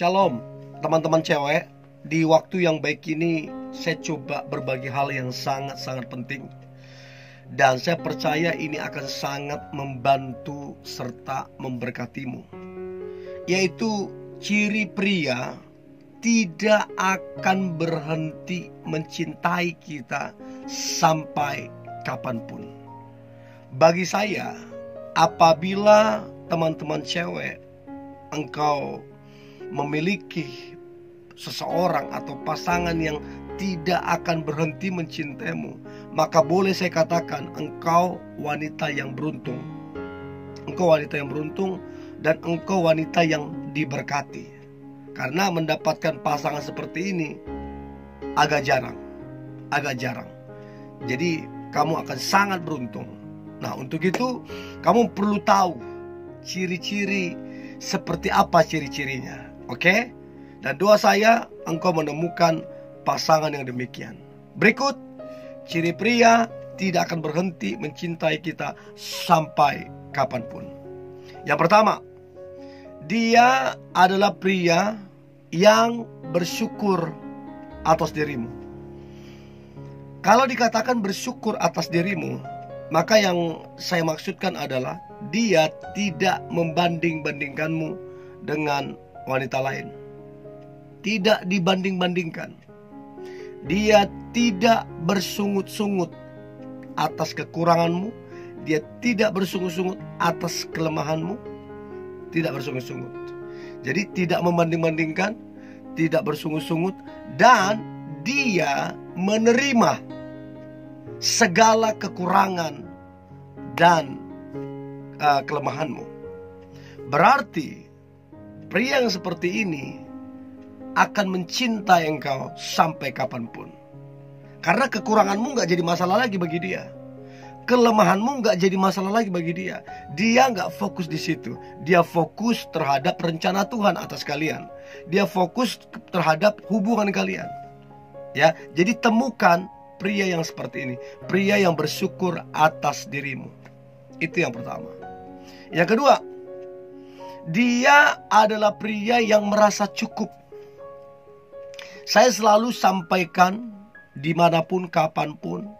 Shalom teman-teman cewek. Di waktu yang baik ini saya coba berbagi hal yang sangat-sangat penting, dan saya percaya ini akan sangat membantu serta memberkatimu, yaitu ciri pria tidak akan berhenti mencintai kita sampai kapanpun. Bagi saya, apabila teman-teman cewek engkau memiliki seseorang atau pasangan yang tidak akan berhenti mencintaimu, maka boleh saya katakan engkau wanita yang beruntung. Engkau wanita yang beruntung dan engkau wanita yang diberkati. Karena mendapatkan pasangan seperti ini agak jarang. Jadi kamu akan sangat beruntung. Nah, untuk itu kamu perlu tahu ciri-ciri seperti apa ciri-cirinya. Oke? Dan doa saya engkau menemukan pasangan yang demikian. Berikut ciri pria tidak akan berhenti mencintai kita sampai kapanpun. Yang pertama, dia adalah pria yang bersyukur atas dirimu. Kalau dikatakan bersyukur atas dirimu, maka yang saya maksudkan adalah dia tidak membanding-bandingkanmu dengan wanita lain. Tidak dibanding-bandingkan. Dia tidak bersungut-sungut atas kekuranganmu. Dia tidak bersungut-sungut atas kelemahanmu. Tidak bersungut-sungut. Jadi tidak membanding-bandingkan, tidak bersungut-sungut, dan dia menerima segala kekurangan dan kelemahanmu. Berarti pria yang seperti ini akan mencintai engkau sampai kapanpun. Karena kekuranganmu gak jadi masalah lagi bagi dia. Kelemahanmu gak jadi masalah lagi bagi dia. Dia gak fokus di situ. Dia fokus terhadap rencana Tuhan atas kalian. Dia fokus terhadap hubungan kalian. Ya, jadi temukan pria yang seperti ini. Pria yang bersyukur atas dirimu. Itu yang pertama. Yang kedua, dia adalah pria yang merasa cukup. Saya selalu sampaikan dimanapun, kapanpun,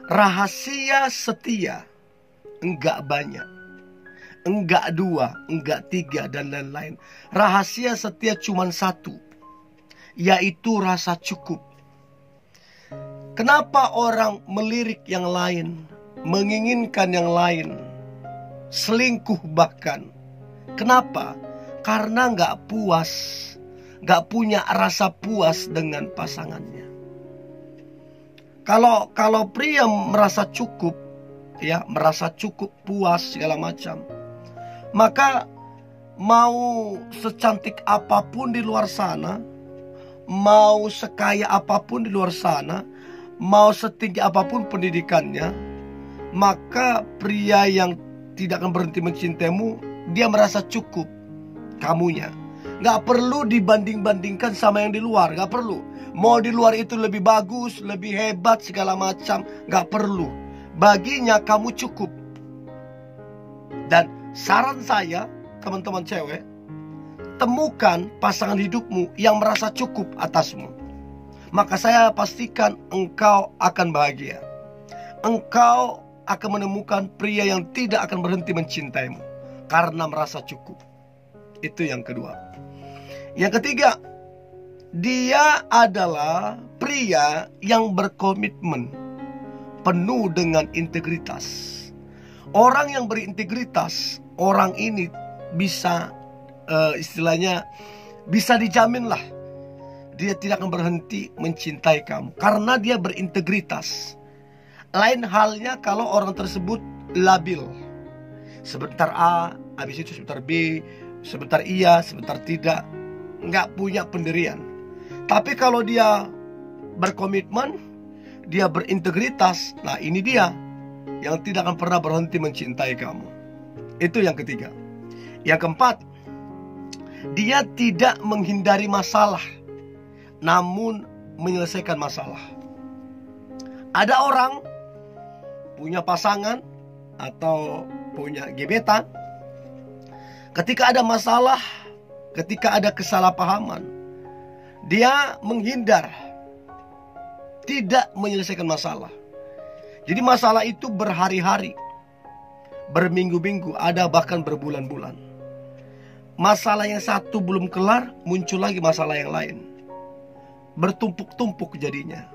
rahasia setia enggak banyak, enggak dua, enggak tiga, dan lain-lain. Rahasia setia cuma satu, yaitu rasa cukup. Kenapa orang melirik yang lain, menginginkan yang lain, selingkuh bahkan? Kenapa? Karena gak puas, gak punya rasa puas dengan pasangannya. Kalau pria merasa cukup, ya, merasa cukup, puas segala macam, maka mau secantik apapun di luar sana, mau sekaya apapun di luar sana, mau setinggi apapun pendidikannya, maka pria yang tidak akan berhenti mencintaimu, dia merasa cukup kamunya. Gak perlu dibanding-bandingkan sama yang di luar. Gak perlu. Mau di luar itu lebih bagus, lebih hebat, segala macam, gak perlu. Baginya kamu cukup. Dan saran saya, teman-teman cewek, temukan pasangan hidupmu yang merasa cukup atasmu. Maka saya pastikan engkau akan bahagia. Engkau akan menemukan pria yang tidak akan berhenti mencintaimu karena merasa cukup. Itu yang kedua. Yang ketiga, dia adalah pria yang berkomitmen, penuh dengan integritas. Orang yang berintegritas, orang ini bisa istilahnya bisa dijamin lah, dia tidak akan berhenti mencintai kamu karena dia berintegritas. Lain halnya kalau orang tersebut labil. Sebentar A, habis itu sebentar B, sebentar iya, sebentar tidak. Nggak punya pendirian. Tapi kalau dia berkomitmen, dia berintegritas, nah ini dia yang tidak akan pernah berhenti mencintai kamu. Itu yang ketiga. Yang keempat, dia tidak menghindari masalah, namun menyelesaikan masalah. Ada orang punya pasangan atau punya gebetan, ketika ada masalah, ketika ada kesalahpahaman, dia menghindar, tidak menyelesaikan masalah. Jadi masalah itu berhari-hari, berminggu-minggu, ada bahkan berbulan-bulan. Masalah yang satu belum kelar, muncul lagi masalah yang lain. Bertumpuk-tumpuk jadinya.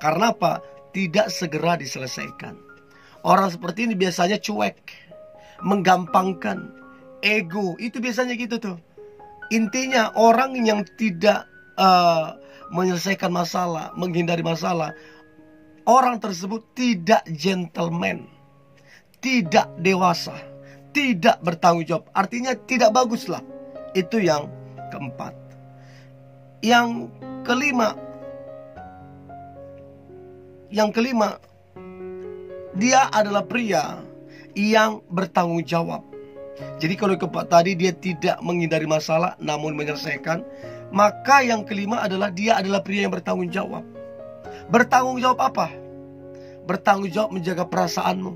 Karena apa? Tidak segera diselesaikan. Orang seperti ini biasanya cuek, menggampangkan, ego. Itu biasanya gitu tuh. Intinya orang yang tidak menyelesaikan masalah, menghindari masalah, orang tersebut tidak gentleman, tidak dewasa, tidak bertanggung jawab. Artinya tidak bagus lah. Itu yang keempat. Yang kelima, dia adalah pria yang bertanggung jawab. Jadi kalau keempat tadi dia tidak menghindari masalah namun menyelesaikan, maka yang kelima adalah dia adalah pria yang bertanggung jawab. Bertanggung jawab apa? Bertanggung jawab menjaga perasaanmu,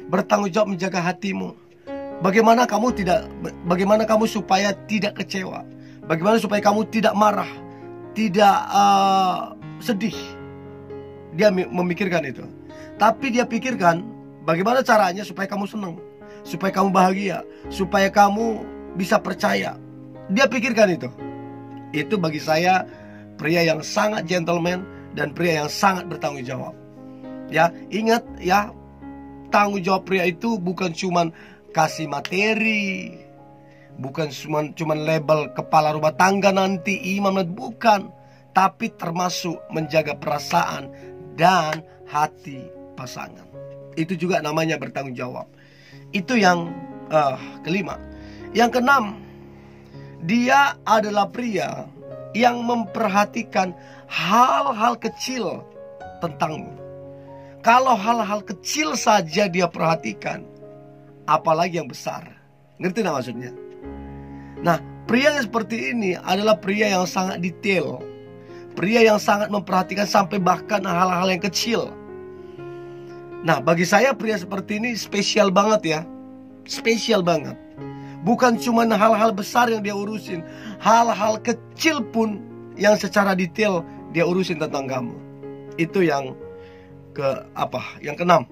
bertanggung jawab menjaga hatimu. Bagaimana kamu supaya tidak kecewa? Bagaimana supaya kamu tidak marah, tidak sedih? Dia memikirkan itu. Tapi dia pikirkan bagaimana caranya supaya kamu senang, supaya kamu bahagia, supaya kamu bisa percaya. Dia pikirkan itu. Itu bagi saya pria yang sangat gentleman dan pria yang sangat bertanggung jawab. Ya, ingat ya, tanggung jawab pria itu bukan cuman kasih materi, bukan cuman label kepala rumah tangga nanti, imam, bukan. Tapi termasuk menjaga perasaan dan hati pasangan. Itu juga namanya bertanggung jawab. Itu yang kelima. Yang keenam, dia adalah pria yang memperhatikan hal-hal kecil tentangmu. Kalau hal-hal kecil saja dia perhatikan, apalagi yang besar. Ngerti nggak maksudnya? Nah, pria yang seperti ini adalah pria yang sangat detail. Pria yang sangat memperhatikan sampai bahkan hal-hal yang kecil. Nah, bagi saya pria seperti ini spesial banget ya. Spesial banget. Bukan cuma hal-hal besar yang dia urusin, hal-hal kecil pun yang secara detail dia urusin tentang kamu. Itu yang Yang keenam.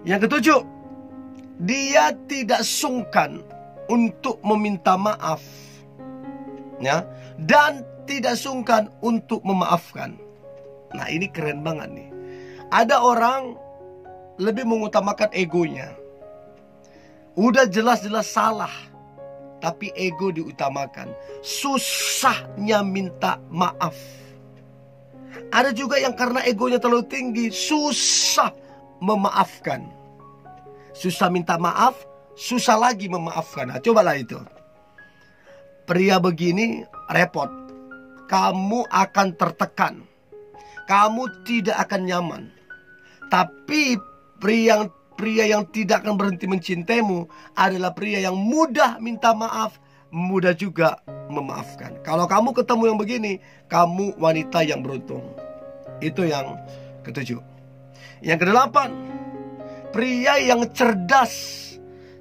Yang ketujuh, dia tidak sungkan untuk meminta maaf, ya, dan tidak sungkan untuk memaafkan. Nah, ini keren banget nih. Ada orang lebih mengutamakan egonya. Udah jelas-jelas salah, tapi ego diutamakan. Susahnya minta maaf. Ada juga yang karena egonya terlalu tinggi, susah memaafkan. Susah minta maaf, susah lagi memaafkan. Nah, cobalah itu. Pria begini repot. Kamu akan tertekan. Kamu tidak akan nyaman. Tapi pria yang tidak akan berhenti mencintaimu adalah pria yang mudah minta maaf, mudah juga memaafkan. Kalau kamu ketemu yang begini, kamu wanita yang beruntung. Itu yang ketujuh. Yang kedelapan, pria yang cerdas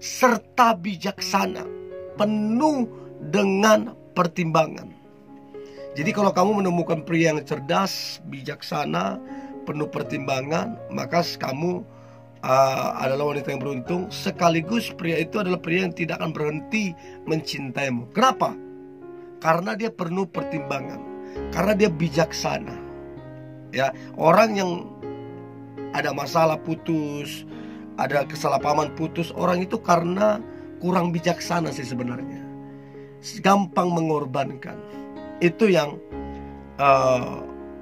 serta bijaksana, penuh dengan pertimbangan. Jadi kalau kamu menemukan pria yang cerdas, bijaksana, penuh pertimbangan, maka kamu adalah wanita yang beruntung. Sekaligus pria itu adalah pria yang tidak akan berhenti mencintaimu. Kenapa? Karena dia penuh pertimbangan, karena dia bijaksana. Ya, orang yang ada masalah putus, ada kesalahpahaman putus, orang itu karena kurang bijaksana sih sebenarnya. Gampang mengorbankan. Itu yang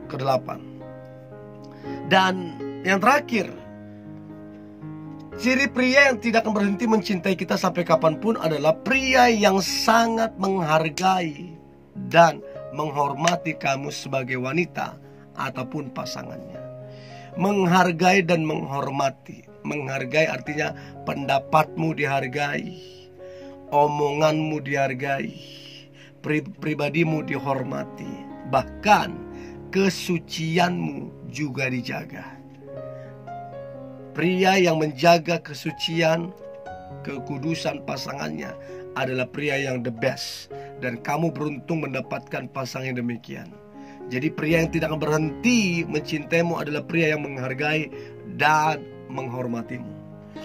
kedelapan. Dan yang terakhir, ciri pria yang tidak akan berhenti mencintai kita sampai kapanpun adalah pria yang sangat menghargai dan menghormati kamu sebagai wanita ataupun pasangannya. Menghargai dan menghormati. Menghargai artinya pendapatmu dihargai, omonganmu dihargai, pribadimu dihormati, bahkan kesucianmu juga dijaga. Pria yang menjaga kesucian, kekudusan pasangannya adalah pria yang the best. dan kamu beruntung mendapatkan pasangan yang demikian. Jadi pria yang tidak akan berhenti mencintaimu adalah pria yang menghargai dan menghormatimu.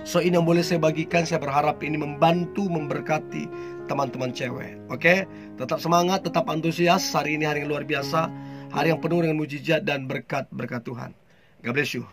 So ini yang boleh saya bagikan. Saya berharap ini membantu, memberkati teman-teman cewek. Oke, tetap semangat, tetap antusias. Hari ini hari yang luar biasa, hari yang penuh dengan mujizat dan berkat-berkat Tuhan. God bless you.